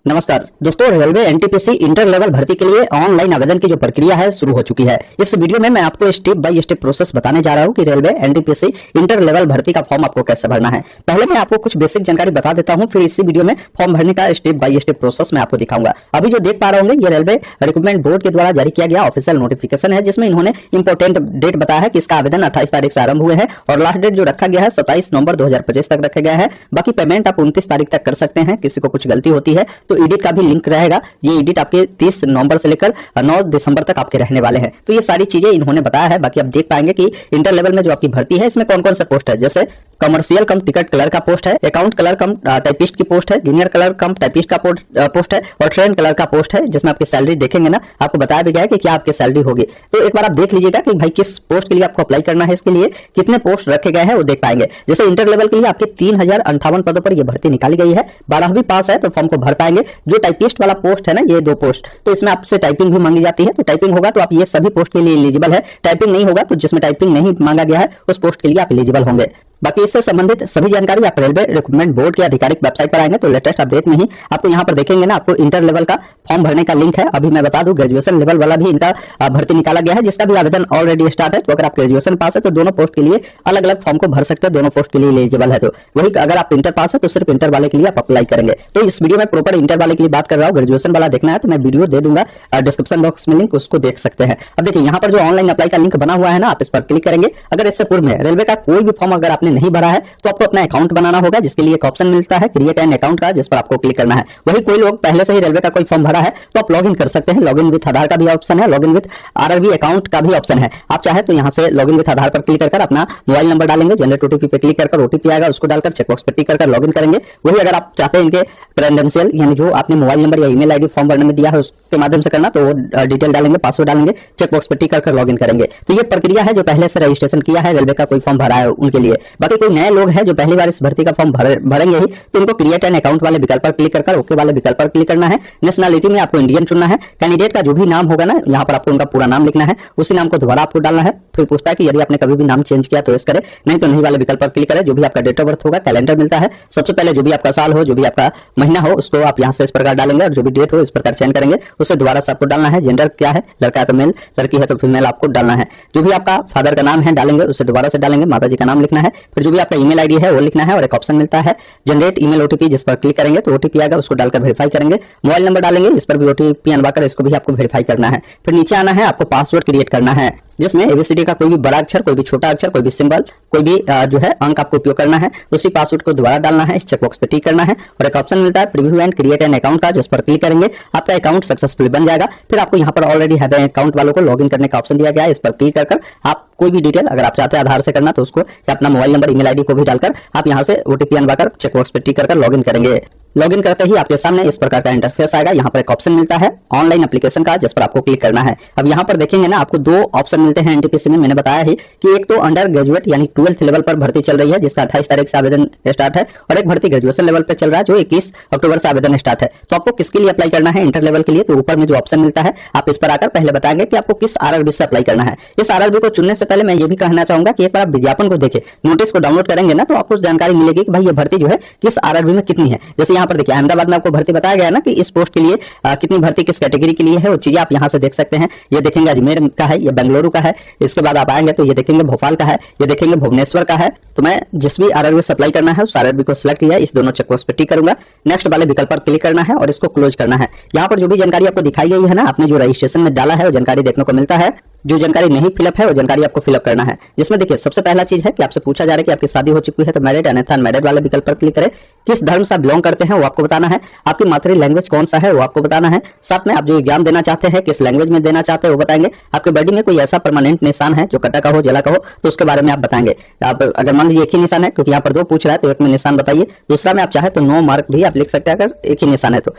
नमस्कार दोस्तों, railway NTPC inter level भर्ती के लिए ऑनलाइन आवेदन की जो प्रक्रिया है शुरू हो चुकी है। इस वीडियो में मैं आपको स्टेप बाय स्टेप प्रोसेस बताने जा रहा हूं कि रेलवे एनटीपीसी इंटर लेवल भर्ती का फॉर्म आपको कैसे भरना है। पहले मैं आपको कुछ बेसिक जानकारी बता देता हूं, फिर इसी वीडियो में फॉर्म भरने का स्टेप बाय स्टेप प्रोसेस मैं आपको दिखाऊंगा। अभी जो देख पा रहे होंगे ये रेलवे रिक्रूटमेंट बोर्ड के द्वारा जारी किया गया ऑफिशियल नोटिफिकेशन है, जिसमें इन्होंने इंपॉर्टेंट डेट बताया है कि इसका आवेदन 28 तारीख से आरंभ हुए हैं और लास्ट डेट जो रखा गया है 27 नवंबर 2025 तक रखा गया है। बाकी पेमेंट आप 29 तारीख तक कर सकते हैं। किसी को कुछ गलती होती है तो एडिट का भी लिंक रहेगा। ये एडिट आपके 30 नवंबर से लेकर 9 दिसंबर तक आपके रहने वाले हैं। तो ये सारी चीजें इन्होंने बताया है। बाकी आप देख पाएंगे कि इंटर लेवल में जो आपकी भर्ती है इसमें कौन कौन सा पोस्ट है, जैसे कमर्शियल कम टिकट कलर का पोस्ट है, अकाउंट कलर कम टाइपिस्ट की पोस्ट है, जूनियर कलर कम टाइपिस्ट का पोस्ट है और ट्रेन कलर का पोस्ट है, जिसमें आपकी सैलरी देखेंगे ना, आपको बताया भी गया है कि क्या आपकी सैलरी होगी। तो एक बार आप देख लीजिएगा कि भाई किस पोस्ट के लिए आपको अप्लाई करना है, इसके लिए कितने पोस्ट रखे गए हैं वो देख पाएंगे। जैसे इंटर लेवल के लिए आपके 3058 पदों पर यह भर्ती निकाली गई है। 12वीं पास है तो फॉर्म को भर पाएंगे। जो टाइपिस्ट वाला पोस्ट है ना, ये 2 पोस्ट, तो इसमें आपसे टाइपिंग भी मांगी जाती है। तो टाइपिंग होगा तो आप ये सभी पोस्ट के लिए एलिजिबल है। टाइपिंग नहीं होगा तो जिसमें टाइपिंग नहीं मांगा गया है उस पोस्ट के लिए आप एलिजिबल होंगे। बाकी इससे संबंधित सभी जानकारी आप रेलवे रिक्रूटमेंट बोर्ड की आधिकारिक वेबसाइट पर आएंगे तो लेटेस्ट अपडेट में ही आपको यहाँ पर देखेंगे ना, आपको इंटर लेवल का फॉर्म भरने का लिंक है। अभी मैं बता दूं ग्रेजुएशन लेवल वाला भी इनका भर्ती निकाला गया है, जिसका भी आवेदन ऑलरेडी स्टार्ट है। तो अगर आप ग्रेजुएशन पास है तो दोनों पोस्ट के लिए अलग अलग फॉर्म को भर सकते हैं, दोनों पोस्ट के लिए एलिजिबल है। तो वही अगर आप इंटर पास है तो सिर्फ इंटर वाले के लिए आप अप्लाई करेंगे। तो इस वीडियो में प्रॉपर इंटर वाले के लिए बात कर रहा हूँ। ग्रेजुएशन वाला देखना है तो मैं वीडियो दे दूंगा डिस्क्रिप्शन बॉक्स में, लिंक उसको देख सकते हैं। अब देखिए यहाँ पर जो ऑनलाइन अप्लाई का लिंक बना हुआ है ना, आप इस पर क्लिक करेंगे। अगर इससे पूर्व में रेलवे का कोई भी फॉर्म अगर आपने नहीं भरा है तो आपको अपना अकाउंट बनाना होगा, जिसके लिए एक ऑप्शन मिलता है क्रिएट एन अकाउंट का, जिस पर आपको क्लिक करना है। वही कोई लोग पहले से ही रेलवे का कोई फॉर्म भरा है तो आप लॉगिन कर सकते हैं। लॉगिन विथ आधार का भी ऑप्शन है, लॉगिन विथ आरआरबी अकाउंट का भी ऑप्शन है। आप चाहे तो यहाँ से लॉगिन विथ आधार पर क्लिक कर अपना मोबाइल नंबर डालेंगे, जनरेट ओटीपी पे क्लिक कर ओटीपी आएगा, उसको डालकर चेकबॉक्स पर टिक कर लॉगिन करेंगे। वही अगर आप चाहते हैं इनके क्रेडेंशियल यानी जो आपने मोबाइल नंबर या ईमेल आईडी फॉर्म भरने में दिया है उसके माध्यम से करना, तो वो डिटेल डालेंगे, पासवर्ड डालेंगे, चेकबॉक्स पर टिक कर लॉगिन करेंगे। तो ये प्रक्रिया है जो पहले से रजिस्ट्रेशन किया है, रेलवे का कोई फॉर्म भरा है उनके लिए। बाकी कोई नए लोग हैं जो पहली बार इस भर्ती का फॉर्म भरेंगे ही, तो इनको क्रिएट एन अकाउंट वाले विकल्प पर क्लिक कर ओके वाले विकल्प पर क्लिक करना है। नेशनलिटी में आपको इंडियन चुनना है। कैंडिडेट का जो भी नाम होगा ना, यहाँ पर आपको उनका पूरा नाम लिखना है, उसी नाम को दोबारा आपको डालना है। फिर पूछता है कि यदि आपने कभी भी नाम चेंज किया तो यस करें, नहीं तो नहीं वाले विकल्प पर क्लिक करें। जो भी आपका डेट ऑफ बर्थ होगा, कैलेंडर मिलता है, सबसे पहले जो भी आपका साल हो, जो भी आपका महीना हो, उसको आप यहाँ से इस प्रकार डालेंगे और जो भी डेट हो इस प्रकार चेंज करेंगे। उससे दोबारा से आपको डालना है। जेंडर क्या है, लड़का है तो मेल, लड़की है तो फीमेल आपको डालना है। जो भी आपका फादर का नाम है डालेंगे, उससे दोबारा से डालेंगे। माता जी का नाम लिखना है। फिर जो भी आपका ईमेल आईडी है वो लिखना है और एक ऑप्शन मिलता है जनरेट ईमेल ओटीपी, जिस पर क्लिक करेंगे तो ओटीपी आएगा, उसको डालकर वेरीफाई करेंगे। मोबाइल नंबर डालेंगे, इस पर भी ओटीपी अनवाकर इसको भी आपको वेरीफाई करना है। फिर नीचे आना है, आपको पासवर्ड क्रिएट करना है, जिसमें एबीसीडी का कोई भी बड़ा अक्षर, कोई भी छोटा अक्षर, कोई भी सिंबल, कोई भी जो है अंक आपको उपयोग करना है। उसी पासवर्ड को दोबारा डालना है, इस चेकबॉक्स पे टिक करना है और एक ऑप्शन मिलता है preview and create an account का, जिस पर क्लिक करेंगे आपका अकाउंट सक्सेसफुली बन जाएगा। फिर आपको यहाँ पर ऑलरेडी है अकाउंट वालों को लॉगिन करने का ऑप्शन दिया गया है, इस पर क्लिक कर आप कोई भी डिटेल अगर आप चाहते हैं आधार से करना तो उसको या अपना मोबाइल नंबर ईमेल आईडी को भी डालकर आप यहाँ से ओटीपी अनवाकर चेकबॉक्स पे टिक कर लॉगिन करेंगे। लॉगिन करते ही आपके सामने इस प्रकार का इंटरफेस आएगा। यहाँ पर एक ऑप्शन मिलता है ऑनलाइन एप्लीकेशन का, जिस पर आपको क्लिक करना है। अब यहाँ पर देखेंगे ना, आपको 2 ऑप्शन मिलते हैं एनटीपीसी में। मैंने बताया ही कि एक तो अंडर ग्रेजुएट यानी 12th लेवल पर भर्ती चल रही है, जिसका 28 तारीख से आवेदन स्टार्ट है, और एक भर्ती ग्रेजुएशन लेवल पर चल रहा है जो 21 अक्टूबर से आवेदन स्टार्ट है। तो आपको किसके लिए अप्लाई करना है इंटर लेवल के लिए, तो ऊपर में जो ऑप्शन मिलता है आप इस पर आकर पहले बताएंगे कि आपको किस आरआरबी से अप्लाई करना है। इस आरआरबी को चुनने से पहले मैं ये भी कहना चाहूंगा कि एक बार आप विज्ञापन को देखें, नोटिस को डाउनलोड करेंगे ना, तो आपको जानकारी मिलेगी कि भाई ये भर्ती जो है किस आरआरबी में कितनी है। जैसे यहाँ पर देखिए अहमदाबाद में भर्ती बताया गया है ना कि इस पोस्ट के लिए कितनी भर्ती किस कैटेगरी के लिए है, वो चीजें आप यहां से देख सकते हैं। ये देखेंगे अजमेर का है, ये बेंगलुरु का है। इसके बाद आप आएंगे तो ये देखेंगे भोपाल का है, ये देखेंगे भुवनेश्वर का है। तो मैं जिस भी आरआरबी से अप्लाई करना है उस आरआरबी को सिलेक्ट किया, इस दोनों चेकबॉक्स पे टिक करूंगा। नेक्स्ट वाले विकल्प पर क्लिक करना है और इसको क्लोज करना है। यहाँ पर जो भी जानकारी आपको दिखाई गई है ना, आपने जो रजिस्ट्रेशन में डाला है वो जानकारी देखने को मिलता है। जो जानकारी नहीं फिलअप है वो जानकारी आपको फिलअप करना है, जिसमें देखिए सबसे पहला चीज है कि आपसे पूछा जा रहा है कि आपकी शादी हो चुकी है तो मैरिड, अन्यथा अनमैरिड वाले विकल्प पर क्लिक करें। किस धर्म से बिलोंग करते हैं वो आपको बताना है। आपकी मातृ लैंग्वेज कौन सा है वो आपको बताना है। साथ में आप जो एग्जाम देना चाहते हैं किस लैंग्वेज में देना चाहते हैं वो बताएंगे। आपके बॉडी में कोई ऐसा परमानेंट निशान है जो कटा का हो, जला का हो, तो उसके बारे में आप बताएंगे। आप अगर मान लीजिए एक ही निशान है, क्योंकि यहाँ पर 2 पूछ रहा है तो एक में निशान बताइए, दूसरा में आप चाहे तो नो मार्क भी आप लिख सकते हैं अगर एक ही निशान है तो।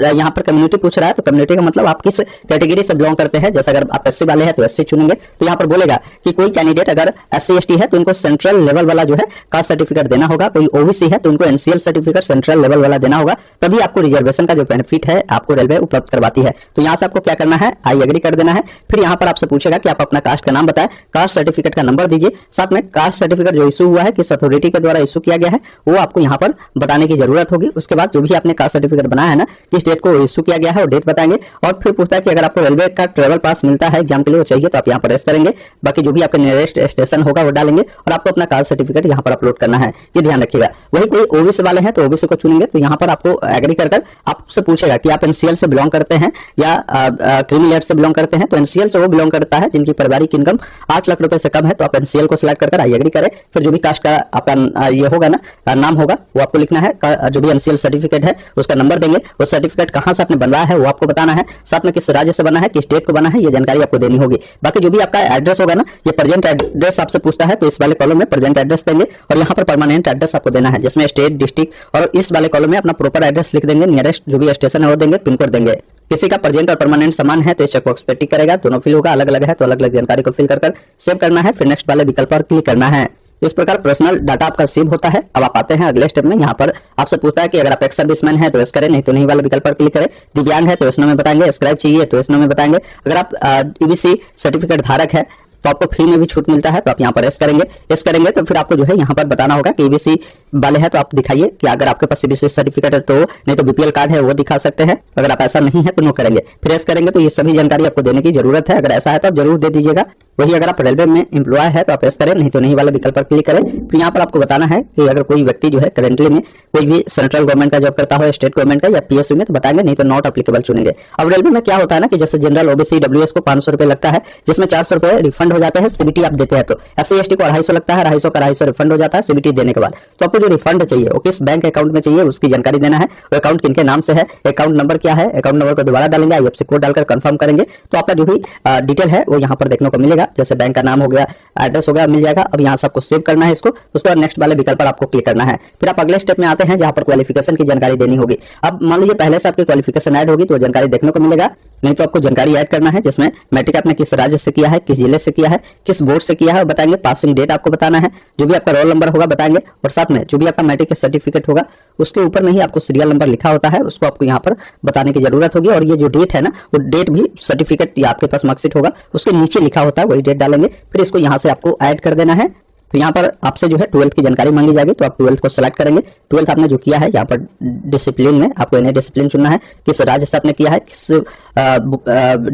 यहाँ पर कम्युनिटी पूछ रहा है तो कम्युनिटी का मतलब आप किस कैटेगरी से बिलोंग करते हैं। जैसे अगर आप एससी वाले हैं तो SC चुनेंगे तो यहाँ पर बोलेगा कि कोई कैंडिडेट अगर SC ST है तो उनको सेंट्रल लेवल वाला जो है कास्ट सर्टिफिकेट देना होगा, कोई OBC है तो उनको NCL सर्टिफिकेट सेंट्रल लेवल वाला देना होगा, तभी आपको रिजर्वेशन का जो बेनिफिट है आपको रेलवे उपलब्ध करवाती है। तो यहाँ से आपको क्या करना है, आई एग्री कर देना है। फिर यहाँ पर आपसे पूछेगा कि आप अपना कास्ट का नाम बताएं, कास्ट सर्टिफिकेट का नंबर दीजिए, साथ में कास्ट सर्टिफिकेट जो इशू हुआ है किस अथॉरिटी के द्वारा इशू किया गया है वो आपको यहाँ पर बताने की जरूरत होगी। उसके बाद जो भी आपने कास्ट सर्टिफिकेट बनाया है ना, किस डेट को इशू किया गया है और डेट बताएंगे। और फिर पूछता है कि अगर आपको रेलवे का ट्रेवल पास मिलता है एग्जाम के लिए वो चाहिए तो आप यहाँ पर रेस करेंगे, बाकी जो भी आपका नियरेस्ट स्टेशन होगा वो डालेंगे और आपको अपना कास्ट सर्टिफिकेट यहाँ पर अपलोड करना है, ये ध्यान रखिएगा। वही कोई OBC वाले हैं तो OBC को चुनेंगे तो यहाँ पर आपको एग्री कर आपसे पूछेगा कि आप NCL से बिलोंग करते हैं या क्रीमी लेयर से बिलोंग करते हैं। तो NCL से वो बिलोंग करता है जिनकी पारिवारिक इनकम 8 लाख रुपए से कम है, तो आप NCL को सिलेक्ट कर आई एग्री करें। फिर जो भी कास्ट का आपका ये होगा ना नाम होगा वो आपको लिखना है, जो भी NCL सर्टिफिकेट है उसका नंबर देंगे, वो सर्टिफिकेट कहां से आपने बनवाया है वो आपको बताना है, साथ में किस राज्य से बना है, किस डेट को बना है, ये जानकारी आपको देनी होगी। बाकी जो भी आपका एड्रेस होगा ना, ये प्रेजेंट एड्रेस आपसे पूछता है तो इस वाले कॉलम में प्रेजेंट एड्रेस देंगे और यहाँ पर परमानेंट एड्रेस आपको देना है जिसमें स्टेट, डिस्ट्रिक्ट, और इस वाले कॉलम में अपना प्रॉपर एड्रेस लिख देंगे, नियरेस्ट जो भी स्टेशन है वो देंगे, पिन कोड देंगे। किसी का प्रेजेंट और परमानेंट समान है तो इस चेकबॉक्स पे टिक करेगा, दोनों फिल होगा, अलग अलग है तो अलग अलग जानकारी को फिल कर सेव करना है, फिर नेक्स्ट वाले विकल्प पर क्लिक करना है। इस प्रकार पर्सनल डाटा आपका सेव होता है। अब आप आते हैं अगले स्टेप में, यहाँ पर आपसे पूछता है कि अगर आप एक्स सर्विसमैन है तो यस करें, नहीं तो नहीं वाले विकल्प पर क्लिक करें। दिव्यांग है तो यस नो में बताएंगे, स्क्राइब चाहिए तो यस नो में बताएंगे। अगर आप EBC सर्टिफिकेट धारक है तो आपको फ्री में भी छूट मिलता है तो आप यहाँ पर एस करेंगे तो फिर आपको जो है यहाँ पर बताना होगा कि EBC वाले हैं तो आप दिखाइए कि अगर आपके पास EBC सर्टिफिकेट है तो, नहीं तो BPL कार्ड है वो दिखा सकते हैं। अगर आप ऐसा नहीं है तो नो करेंगे, फिर एस करेंगे तो ये सभी जानकारी आपको देने की जरूरत है। अगर ऐसा है तो आप जरूर दे दीजिएगा। वही अगर आप रेलवे में एम्प्लॉय है तो आप एस करें, नहीं तो नहीं वाले विकल्प पर क्लिक करें। फिर यहाँ पर आपको बताना है कि अगर कोई व्यक्ति जो है करेंटली में कोई भी सेंट्रल गवर्नमेंट का जॉब करता हो, स्टेट गवर्नमेंट का या PSU में तो बताएंगे, नहीं तो नॉट अप्लीकेबल चुनेंगे। अब रेलवे में क्या होता है ना कि जैसे जनरल, OBC, WS को 500 रुपए लगता है जिसमें 400 रुपए रिफंड हो जाते हैं, CBT आप देते हैं तो। SC ST को 250 लगता है, 250 का 250 रिफंड हो जाता है CBT देने के बाद। तो आपको जो रिफंड चाहिए वो किस बैंक अकाउंट में चाहिए उसकी जानकारी देना है, वो अकाउंट किनके नाम से है, अकाउंट नंबर क्या है, अकाउंट नंबर को दोबारा डालेंगे, IFSC कोड डालकर कंफर्म करेंगे तो आपका जो भी डिटेल है वो यहाँ पर देखने को मिलेगा। जैसे बैंक का नाम हो गया, एड्रेस हो गया, मिल जाएगा। अब यहाँ से आपको सेव करना है इसको, उसके बाद नेक्स्ट वाले विकल्प पर आपको क्लिक करना है। फिर आप अगले स्टेप में आते हैं जहाँ पर क्वालिफिकेशन की जानकारी देनी होगी। अब मान लीजिए पहले से आपकी क्वालिफिकेशन ऐड होगी तो जानकारी देखने को मिलेगा, नहीं तो आपको जानकारी ऐड करना है जिसमें मैट्रिक आपने किस राज्य से किया है, किस जिले से किया है, किस बोर्ड से किया है बताएंगे, पासिंग डेट आपको बताना है, जो भी आपका रोल नंबर होगा बताएंगे, और साथ में जो भी आपका मैट्रिक सर्टिफिकेट होगा उसके ऊपर में ही आपको सीरियल नंबर लिखा होता है उसको आपको यहाँ पर बताने की जरूरत होगी। और ये जो डेट है ना वो डेट भी सर्टिफिकेट या आपके पास मार्कशीट होगा उसके नीचे लिखा होता है, वही डेट डालेंगे। फिर इसको यहाँ से आपको ऐड कर देना है। तो यहाँ पर आपसे जो है 12th की जानकारी मांगी जाएगी तो आप 12th को सिलेक्ट करेंगे। 12th आपने जो किया है यहाँ पर डिसिप्लिन में आपको इन्हें डिसिप्लिन चुनना है, किस राज्य से आपने किया है, किस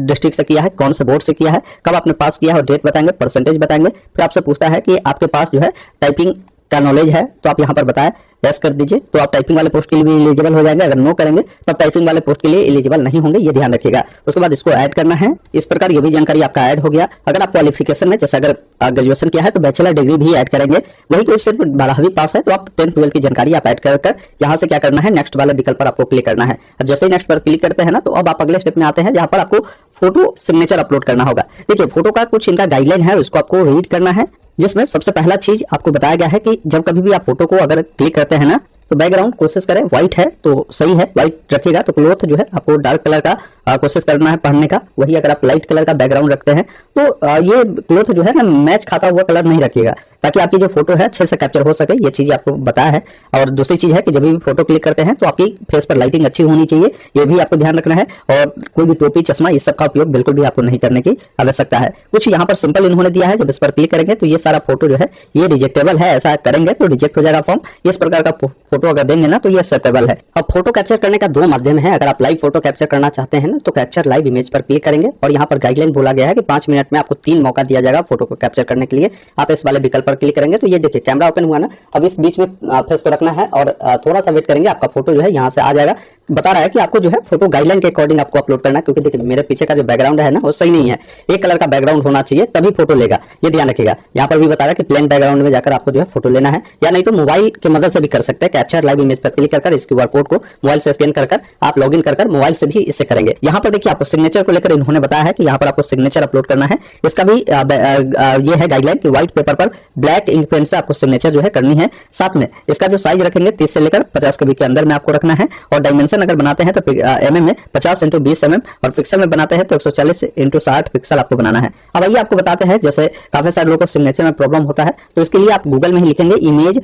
डिस्ट्रिक्ट से किया है, कौन से बोर्ड से किया है, कब आपने पास किया है और डेट बताएंगे, परसेंटेज बताएंगे। फिर आपसे पूछता है कि आपके पास जो है टाइपिंग का नॉलेज है तो आप यहाँ पर बताएं, यस कर दीजिए तो आप टाइपिंग वाले पोस्ट के लिए भी एलिजिबल हो जाएंगे। अगर नो करेंगे तो आप टाइपिंग वाले पोस्ट के लिए एलिजिबल नहीं होंगे, ये ध्यान रखिएगा। उसके बाद इसको ऐड करना है। इस प्रकार ये भी जानकारी आपका ऐड हो गया। अगर आप क्वालिफिकेशन में जैसे अगर ग्रेजुएशन किया है तो बैचलर डिग्री भी ऐड करेंगे। वही कोई सिर्फ 12वीं पास है तो आप 10th 12th की जानकारी आप ऐड कर यहाँ से क्या करना है, नेक्स्ट वाले विकल्प पर आपको क्लिक करना है। अब जैसे ही नेक्स्ट पर क्लिक करते हैं ना तो अब आप अगले स्टेप में आते हैं जहाँ पर आपको फोटो सिग्नेचर अपलोड करना होगा। देखिए फोटो का कुछ इनका गाइडलाइन है, उसको आपको रीड करना है, जिसमें सबसे पहला चीज आपको बताया गया है कि जब कभी भी आप फोटो को अगर क्लिक करते हैं ना तो बैकग्राउंड कोशिश करें व्हाइट है तो सही है, व्हाइट रखिएगा। तो क्लोथ जो है आपको डार्क कलर का कोशिश करना है पहनने का। वही अगर आप लाइट कलर का बैकग्राउंड रखते हैं तो ये क्लोथ जो है ना मैच खाता हुआ कलर नहीं रखिएगा, ताकि आपकी जो फोटो है अच्छे से कैप्चर हो सके। ये चीज आपको बताया है। और दूसरी चीज है कि जब भी फोटो क्लिक करते हैं तो आपकी फेस पर लाइटिंग अच्छी होनी चाहिए, ये भी आपको ध्यान रखना है। और कोई भी टोपी, चश्मा इस सब का उपयोग बिल्कुल भी आपको नहीं करने की आवश्यकता है। कुछ यहाँ पर सिंपल इन्होंने दिया है, जब इस पर क्लिक करेंगे तो ये सारा फोटो जो है ये रिजेक्टेबल है, ऐसा करेंगे तो रिजेक्ट हो जाएगा फॉर्म। इस प्रकार का फोटो अगर देंगे ना तो ये एक्सेप्टेबल है। अब फोटो कैप्चर करने का 2 माध्यम है। अगर आप लाइव फोटो कैप्चर करना चाहते हैं ना तो कैप्चर लाइव इमेज पर क्लिक करेंगे और यहाँ पर गाइडलाइन बोला गया है कि 5 मिनट में आपको 3 मौका दिया जाएगा फोटो को कैप्चर करने के लिए। आप इस वाले विकल्प पर क्लिक करेंगे तो ये देखिए कैमरा ओपन हुआ ना, अब इस बीच में फेस को रखना है और थोड़ा सा वेट करेंगे, आपका फोटो जो है यहाँ से आ जाएगा। बता रहा है कि आपको जो है फोटो गाइडलाइन के अकॉर्डिंग आपको अपलोड करना है, क्योंकि देखिए मेरे पीछे का जो बैकग्राउंड है ना वो सही नहीं है, एक कलर का बैकग्राउंड होना चाहिए तभी फोटो लेगा, ये ध्यान रखिएगा। यहाँ पर भी बता रहा है कि प्लेन बैकग्राउंड में जाकर आपको जो है फोटो लेना है, या नहीं तो मोबाइल की मदद से भी कर सकते हैं। कैप्चर लाइव इमेज पर क्लिक कर इस QR कोड को मोबाइल से स्कैन कर आप लॉगिन कर मोबाइल से भी इससे करेंगे। यहाँ पर देखिए आपको सिग्नेचर को लेकर इन्होंने बताया है कि यहाँ पर आपको सिग्नेचर अपलोड करना है। इसका भी ये है गाइडलाइन कि व्हाइट पेपर पर ब्लैक इंक पेन से आपको सिग्नेचर जो है करनी है। साथ में इसका जो साइज रखेंगे 30 से लेकर 50 KB के अंदर में आपको रखना है और डायमेंशन डायमेंशन अगर बनाते हैं तो mm में 50 × 20 mm और पिक्सल में बनाते हैं तो 140 × 60 पिक्सल आपको बनाना है। अब आइए आपको बताते हैं, जैसे काफी सारे लोगों को सिग्नेचर में प्रॉब्लम होता है, तो इसके लिए आप गूगल में ही लिखेंगे इमेज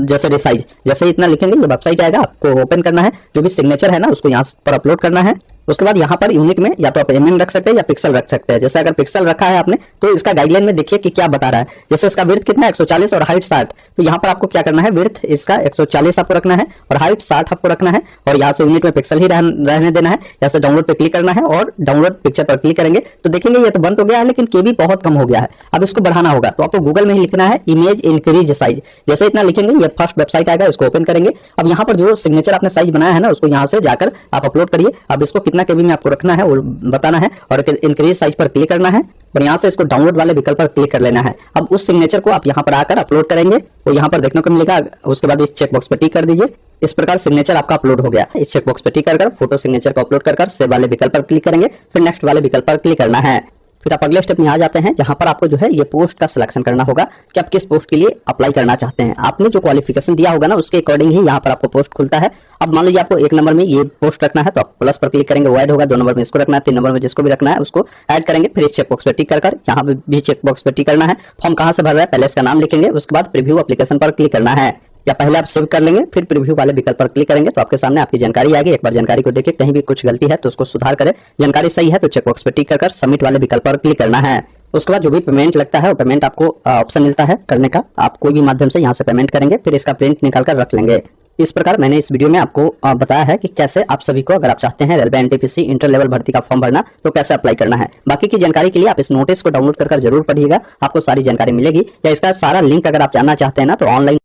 जैसे रिसाइज, जैसे इतना लिखेंगे ये वेबसाइट आएगा, आपको ओपन करना है, जो भी सिग्नेचर है ना उसको यहाँ पर अपलोड करना है। उसके बाद यहाँ पर यूनिट में या तो आप mm रख सकते हैं या पिक्सल रख सकते हैं। जैसे अगर पिक्सल रखा है आपने तो इसका गाइडलाइन में देखिए कि क्या बता रहा है, जैसे इसका विड्थ कितना है 140 और हाइट 60, तो यहाँ पर आपको क्या करना है, विड्थ इसका 140 आपको रखना है और हाइट 60 आपको रखना है और यहाँ से यूनिट में पिक्सल ही रहने देना है। यहाँ से डाउनलोड पे क्लिक करना है और डाउनलोड पिक्चर पर क्लिक करेंगे तो देखेंगे ये तो बंद हो गया है, लेकिन केबी बहुत कम हो गया है। अब इसको बढ़ाना होगा तो आपको गूगल में ही लिखना है इमेज इंक्रीज साइज, जैसे इतना लिखेंगे ये फर्स्ट वेबसाइट आएगा, इसको ओपन करेंगे। अब यहाँ पर जो सिग्नेचर आपने साइज बनाया है ना उसको यहाँ से जाकर आप अपलोड करिए। अब इसको कितना केबी में आपको रखना है वो बताना है और इंक्रीज साइज पर क्लिक करना है और यहाँ से इसको डाउनलोड वाले विकल्प पर क्लिक कर लेना है। अब उस सिग्नेचर को आप यहाँ पर आकर अपलोड करेंगे तो यहाँ पर देखने को मिलेगा। उसके बाद इस चेक बॉक्स पर टिक कर दीजिए। इस प्रकार सिग्नेचर आपका अपलोड हो गया। इस चेक बॉक्स पर टिक कर फोटो सिग्नेचर को अपलोड कर सेव वाले विकल्प पर क्लिक करेंगे, फिर नेक्स्ट वाले विकल्प पर क्लिक करना है। फिर आप अगले स्टेप में आ जाते हैं जहां पर आपको जो है ये पोस्ट का सिलेक्शन करना होगा कि आप किस पोस्ट के लिए अप्लाई करना चाहते हैं। आपने जो क्वालिफिकेशन दिया होगा ना उसके अकॉर्डिंग ही यहाँ पर आपको पोस्ट खुलता है। अब मान लीजिए आपको 1 नंबर में ये पोस्ट रखना है तो आप प्लस पर क्लिक करेंगे, वो ऐड होगा। 2 नंबर में इसको रखना है, 3 नंबर में जिसको भी रखना है उसको ऐड करेंगे। फिर इस चेक बॉक्स पर टिक कर यहाँ पे भी चेक बॉक्स पर टिक करना है। फॉर्म कहाँ से भर रहा है पहले इसका नाम लिखेंगे, उसके बाद प्रीव्यू एप्लीकेशन पर क्लिक करना है या पहले आप सेव कर लेंगे, फिर प्रीव्यू वाले विकल्प पर क्लिक करेंगे तो आपके सामने आपकी जानकारी आएगी। एक बार जानकारी को देखिए, कहीं भी कुछ गलती है तो उसको सुधार करें। जानकारी सही है तो चेक बॉक्स पर टिक कर सबमिट वाले विकल्प पर क्लिक करना है। उसके बाद जो भी पेमेंट लगता है वो पेमेंट आपको ऑप्शन मिलता है करने का, आप कोई भी माध्यम से यहाँ से पेमेंट करेंगे, फिर इसका प्रिंट निकाल कर रख लेंगे। इस प्रकार मैंने इस वीडियो में आपको बताया है कि कैसे आप सभी को, अगर आप चाहते हैं रेलवे एनटीपीसी इंटर लेवल भर्ती का फॉर्म भरना तो कैसे अप्लाई करना है। बाकी की जानकारी के लिए आप इस नोटिस को डाउनलोड कर जरूर पढ़िएगा, आपको सारी जानकारी मिलेगी। या इसका सारा लिंक अगर आप जानना चाहते हैं ना तो ऑनलाइन